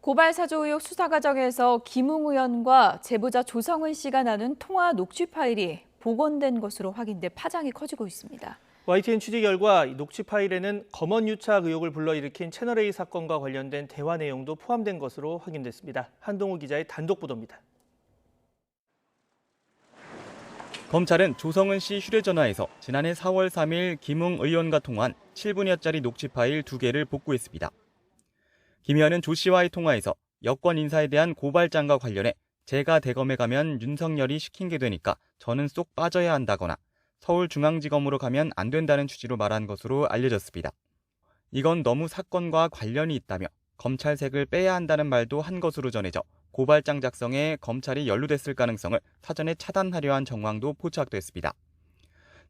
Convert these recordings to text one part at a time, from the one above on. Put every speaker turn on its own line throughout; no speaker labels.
고발 사조 의혹 수사 과정에서 김웅 의원과 제보자 조성은 씨가 나눈 통화 녹취 파일이 복원된 것으로 확인돼 파장이 커지고 있습니다.
YTN 취재 결과 녹취 파일에는 검언 유착 의혹을 불러일으킨 채널A 사건과 관련된 대화 내용도 포함된 것으로 확인됐습니다. 한동우 기자의 단독 보도입니다.
검찰은 조성은 씨 휴대전화에서 지난해 4월 3일 김웅 의원과 통화한 7분여짜리 녹취 파일 2개를 복구했습니다. 김 의원은 조 씨와의 통화에서 여권 인사에 대한 고발장과 관련해 제가 대검에 가면 윤석열이 시킨 게 되니까 저는 쏙 빠져야 한다거나 서울중앙지검으로 가면 안 된다는 취지로 말한 것으로 알려졌습니다. 이건 너무 사건과 관련이 있다며 검찰색을 빼야 한다는 말도 한 것으로 전해져 고발장 작성에 검찰이 연루됐을 가능성을 사전에 차단하려 한 정황도 포착됐습니다.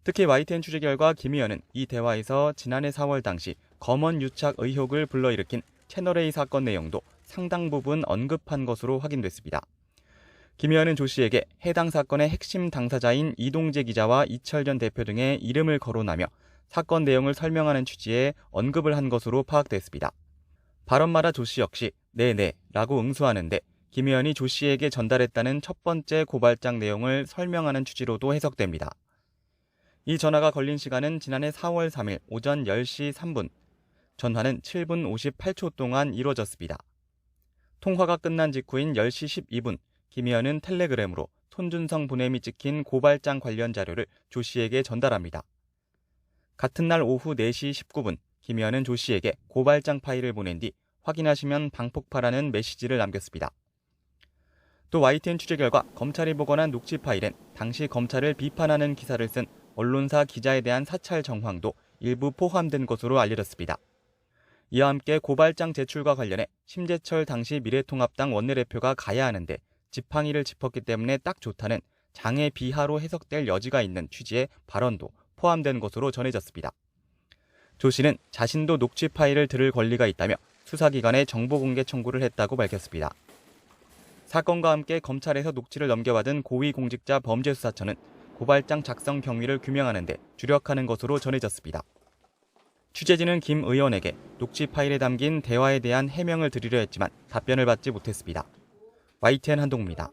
특히 YTN 취재 결과 김 의원은 이 대화에서 지난해 4월 당시 검언 유착 의혹을 불러일으킨 채널A 사건 내용도 상당 부분 언급한 것으로 확인됐습니다. 김 의원은 조 씨에게 해당 사건의 핵심 당사자인 이동재 기자와 이철전 대표 등의 이름을 거론하며 사건 내용을 설명하는 취지의 언급을 한 것으로 파악됐습니다. 발언마다 조 씨 역시 네네 라고 응수하는데 김 의원이 조 씨에게 전달했다는 첫 번째 고발장 내용을 설명하는 취지로도 해석됩니다. 이 전화가 걸린 시간은 지난해 4월 3일 오전 10시 3분, 전화는 7분 58초 동안 이루어졌습니다. 통화가 끝난 직후인 10시 12분, 김 의원은 텔레그램으로 손준성 보냄이 찍힌 고발장 관련 자료를 조 씨에게 전달합니다. 같은 날 오후 4시 19분, 김 의원은 조 씨에게 고발장 파일을 보낸 뒤 확인하시면 방폭파라는 메시지를 남겼습니다. 또 YTN 취재 결과 검찰이 복원한 녹취 파일엔 당시 검찰을 비판하는 기사를 쓴 언론사 기자에 대한 사찰 정황도 일부 포함된 것으로 알려졌습니다. 이와 함께 고발장 제출과 관련해 심재철 당시 미래통합당 원내대표가 가야 하는데 지팡이를 짚었기 때문에 딱 좋다는 장애 비하로 해석될 여지가 있는 취지의 발언도 포함된 것으로 전해졌습니다. 조 씨는 자신도 녹취 파일을 들을 권리가 있다며 수사기관에 정보공개 청구를 했다고 밝혔습니다. 사건과 함께 검찰에서 녹취를 넘겨받은 고위공직자 범죄수사처는 고발장 작성 경위를 규명하는 데 주력하는 것으로 전해졌습니다. 취재진은 김 의원에게 녹취 파일에 담긴 대화에 대한 해명을 드리려 했지만 답변을 받지 못했습니다. YTN 한동우입니다.